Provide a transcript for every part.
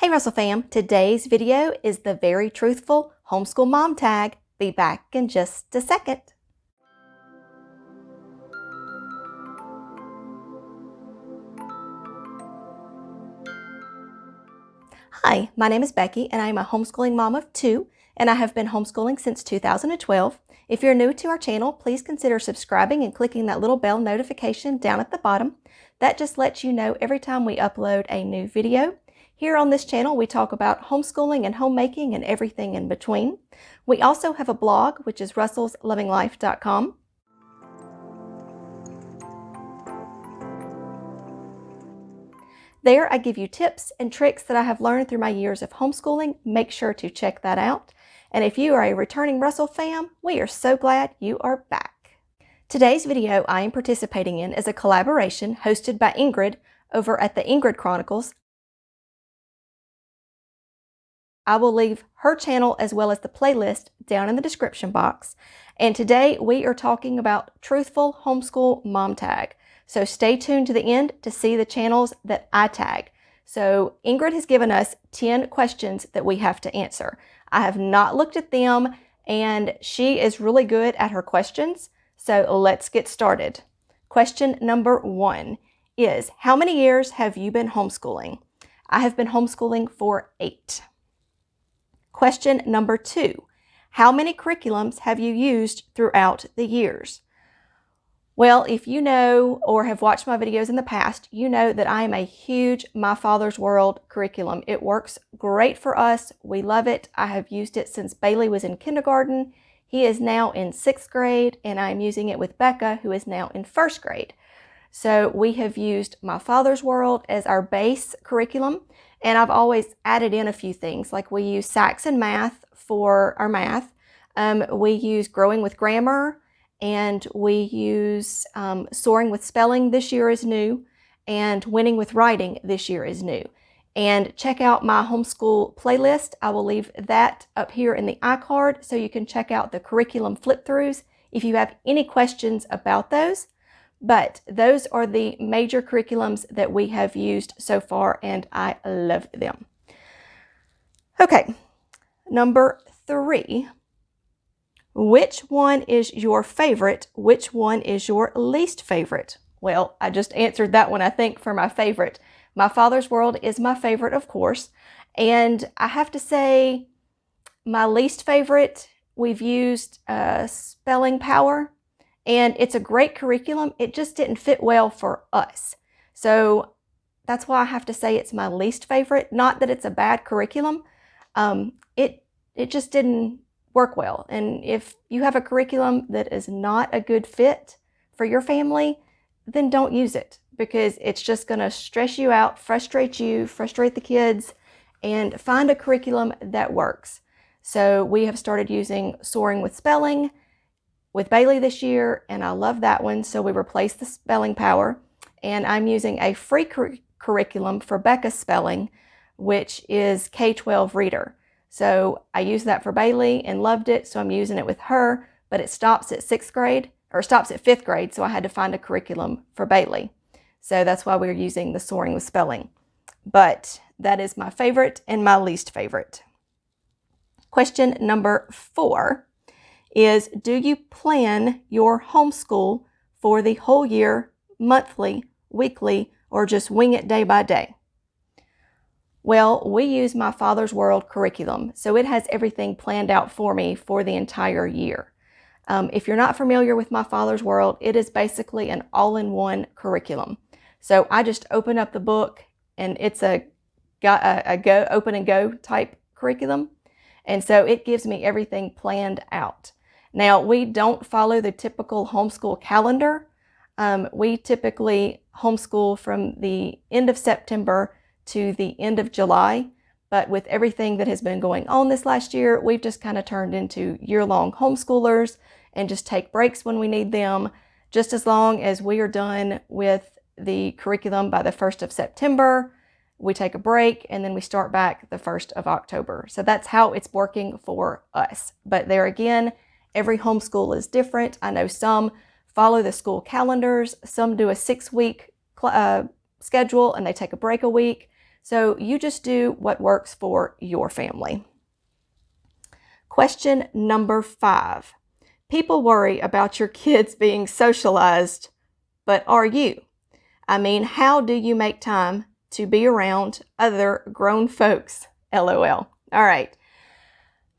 Hey Russell fam, today's video is the very truthful homeschool mom tag. Be back in just a second. Hi, my name is Becky and I am a homeschooling mom of 2 and I have been homeschooling since 2012. If you're new to our channel, please consider subscribing and clicking that little bell notification down at the bottom. That just lets you know every time we upload a new video. Here on this channel, we talk about homeschooling and homemaking and everything in between. We also have a blog, which is russellslovinglife.com. There, I give you tips and tricks that I have learned through my years of homeschooling. Make sure to check that out. And if you are a returning Russell fam, we are so glad you are back. Today's video I am participating in is a collaboration hosted by Ingrid over at the Ingrid Chronicles. I will leave her channel as well as the playlist down in the description box. And today we are talking about Truthful Homeschool Mom Tag. So stay tuned to the end to see the channels that I tag. So Ingrid has given us 10 questions that we have to answer. I have not looked at them and she is really good at her questions. So let's get started. Question number 1 is, how many years have you been homeschooling? I have been homeschooling for 8. Question number 2, how many curriculums have you used throughout the years? Well, if you know or have watched my videos in the past, you know that I am a huge My Father's World curriculum. It works great for us. We love it. I have used it since Bailey was in kindergarten. He is now in 6th grade, and I'm using it with Becca, who is now in 1st grade. So we have used My Father's World as our base curriculum. And I've always added in a few things, like we use Saxon Math for our math. We use Growing with Grammar, and we use Soaring with Spelling this year is new, and Winning with Writing this year is new. And check out my homeschool playlist. I will leave that up here in the iCard so you can check out the curriculum flip-throughs if you have any questions about those. But those are the major curriculums that we have used so far, and I love them. Okay, number 3. Which one is your favorite? Which one is your least favorite? Well, I just answered that one, I think, for my favorite. My Father's World is my favorite, of course. And I have to say, my least favorite, we've used Spelling Power. And it's a great curriculum. It just didn't fit well for us. So that's why I have to say it's my least favorite. Not that it's a bad curriculum. It just didn't work well. And if you have a curriculum that is not a good fit for your family, then don't use it, because it's just going to stress you out, frustrate the kids, and find a curriculum that works. So we have started using Soaring with Spelling with Bailey this year, and I love that one. So we replaced the Spelling Power, and I'm using a free curriculum for Becca's spelling, which is K-12 Reader. So I used that for Bailey and loved it, so I'm using it with her, but it stops at 6th grade, or stops at 5th grade, so I had to find a curriculum for Bailey. So that's why we're using the Soaring with Spelling. But that is my favorite and my least favorite. Question number 4. is, do you plan your homeschool for the whole year, monthly, weekly, or just wing it day by day? Well, we use My Father's World curriculum, so it has everything planned out for me for the entire year. If you're not familiar with My Father's World, it is basically an all-in-one curriculum. So I just open up the book, and it's a go open and go type curriculum. And so it gives me everything planned out. Now, we don't follow the typical homeschool calendar. We typically homeschool from the end of September to the end of July. But with everything that has been going on this last year, we've just kind of turned into year-long homeschoolers and just take breaks when we need them, just as long as we are done with the curriculum by the 1st of September. We take a break and then we start back the 1st of October. So that's how it's working for us. But there again, every homeschool is different. I know some follow the school calendars. Some do a 6-week schedule and they take a break a week. So you just do what works for your family. Question number 5. People worry about your kids being socialized, but are you? I mean, how do you make time to be around other grown folks? LOL. All right.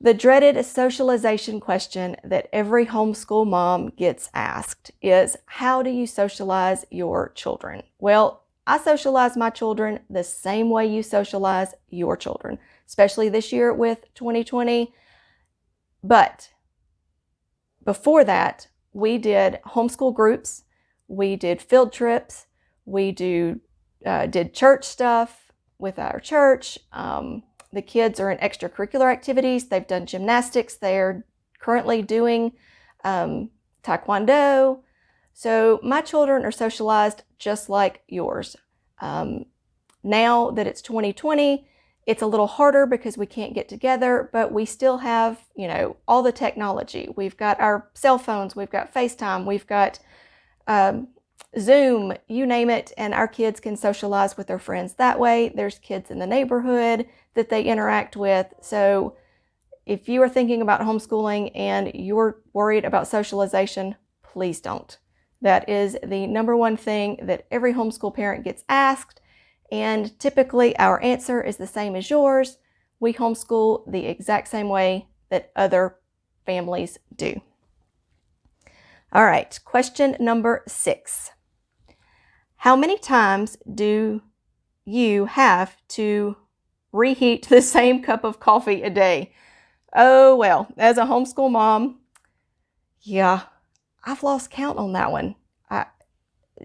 The dreaded socialization question that every homeschool mom gets asked is, how do you socialize your children? Well, I socialize my children the same way you socialize your children, especially this year with 2020. But before that, we did homeschool groups, we did field trips, we did church stuff with our church. The kids are in extracurricular activities. They've done gymnastics. They're currently doing taekwondo. So my children are socialized just like yours. Now that it's 2020, it's a little harder because we can't get together, but we still have, all the technology. We've got our cell phones, we've got FaceTime, we've got Zoom, you name it, and our kids can socialize with their friends that way. There's kids in the neighborhood that they interact with. So if you are thinking about homeschooling and you're worried about socialization, please don't. That is the number one thing that every homeschool parent gets asked. And typically our answer is the same as yours. We homeschool the exact same way that other families do. All right, question number 6. How many times do you have to reheat the same cup of coffee a day? Oh, well, as a homeschool mom, yeah, I've lost count on that one.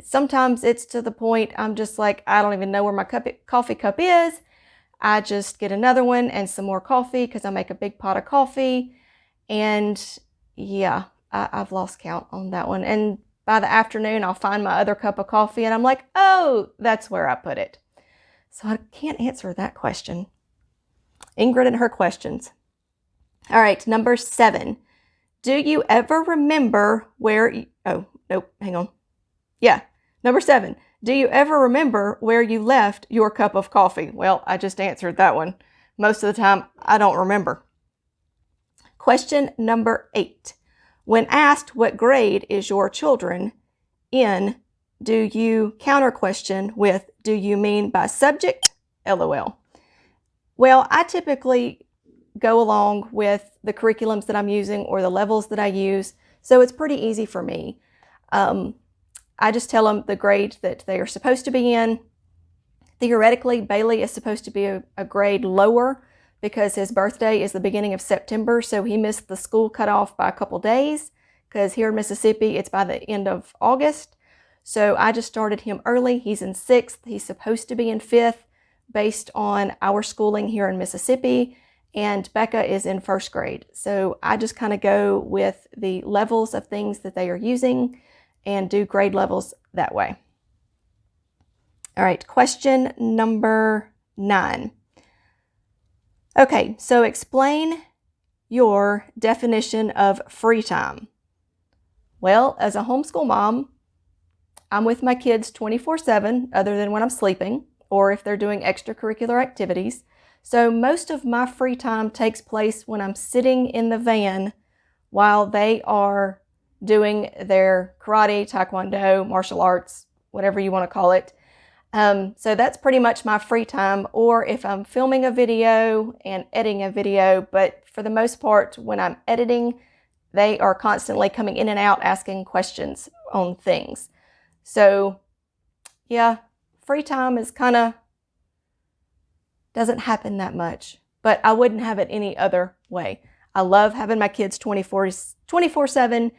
Sometimes it's to the point I'm just like, I don't even know where my coffee cup is. I just get another one and some more coffee because I make a big pot of coffee. And yeah, I've lost count on that one. And by the afternoon, I'll find my other cup of coffee and I'm like, oh, that's where I put it. So I can't answer that question. Ingrid and her questions. All right, number 7. Do you ever remember Yeah, number 7. Do you ever remember where you left your cup of coffee? Well, I just answered that one. Most of the time, I don't remember. Question number 8. When asked what grade is your children in, do you counter question with, do you mean by subject? LOL. Well, I typically go along with the curriculums that I'm using or the levels that I use, so it's pretty easy for me. I just tell them the grade that they are supposed to be in. Theoretically, Bailey is supposed to be a grade lower because his birthday is the beginning of September, so he missed the school cutoff by a couple days because here in Mississippi, it's by the end of August. So I just started him early. He's in 6th. He's supposed to be in 5th based on our schooling here in Mississippi, and Becca is in 1st grade. So I just kind of go with the levels of things that they are using and do grade levels that way. All right, question number 9. Okay, so explain your definition of free time. Well, as a homeschool mom, I'm with my kids 24/7 other than when I'm sleeping or if they're doing extracurricular activities. So most of my free time takes place when I'm sitting in the van while they are doing their karate, taekwondo, martial arts, whatever you want to call it. So that's pretty much my free time, or if I'm filming a video and editing a video, but for the most part, when I'm editing, they are constantly coming in and out asking questions on things. So yeah, free time is doesn't happen that much, but I wouldn't have it any other way. I love having my kids 24/7,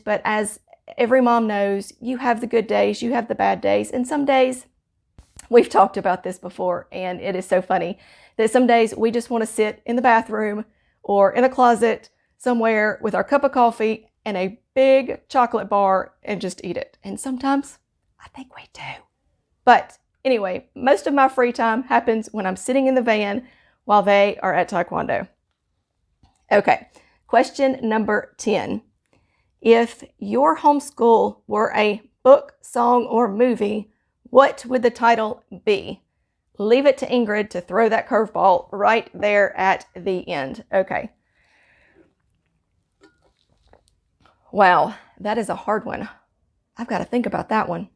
but as every mom knows, you have the good days, you have the bad days, and some days, we've talked about this before, and it is so funny that some days we just want to sit in the bathroom or in a closet somewhere with our cup of coffee and a big chocolate bar and just eat it. And sometimes I think we do. But anyway, most of my free time happens when I'm sitting in the van while they are at taekwondo. Okay, question number 10. If your homeschool were a book, song, or movie, what would the title be? leave it to Ingrid to throw that curveball right there at the end. Okay. Wow, that is a hard one. I've got to think about that one.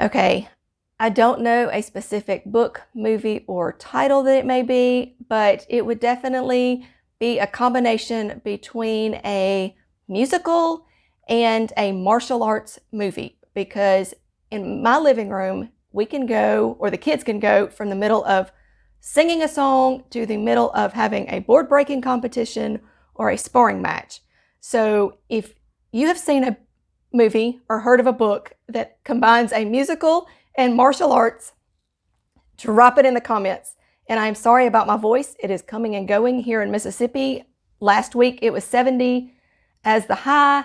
Okay, I don't know a specific book, movie, or title that it may be, but it would definitely be a combination between a musical and a martial arts movie, because in my living room, we can go, or the kids can go, from the middle of singing a song to the middle of having a board breaking competition or a sparring match. So if you have seen a movie or heard of a book that combines a musical and martial arts, drop it in the comments. And I'm sorry about my voice. It is coming and going here in Mississippi. Last week it was 70 as the high,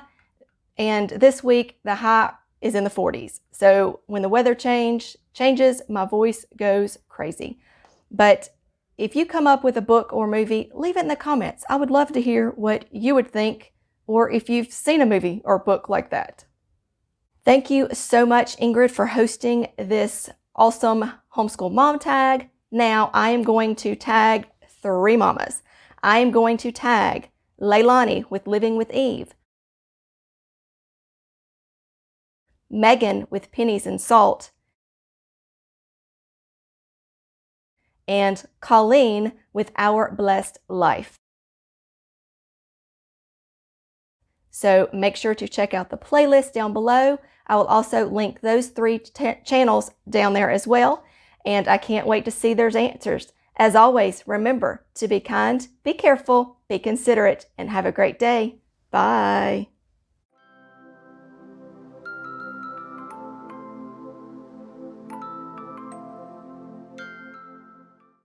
and this week the high is in the 40s. So when the weather changes, my voice goes crazy. But if you come up with a book or movie, leave it in the comments. I would love to hear what you would think, or if you've seen a movie or book like that. Thank you so much, Ingrid, for hosting this awesome homeschool mom tag. Now I am going to tag 3 mamas. I am going to tag Leilani with Living with Eve, Megan with Pennies and Salt, and Colleen with Our Blessed Life. So make sure to check out the playlist down below. I will also link those 3 channels down there as well. And I can't wait to see their answers. As always, remember to be kind, be careful, be considerate, and have a great day. Bye.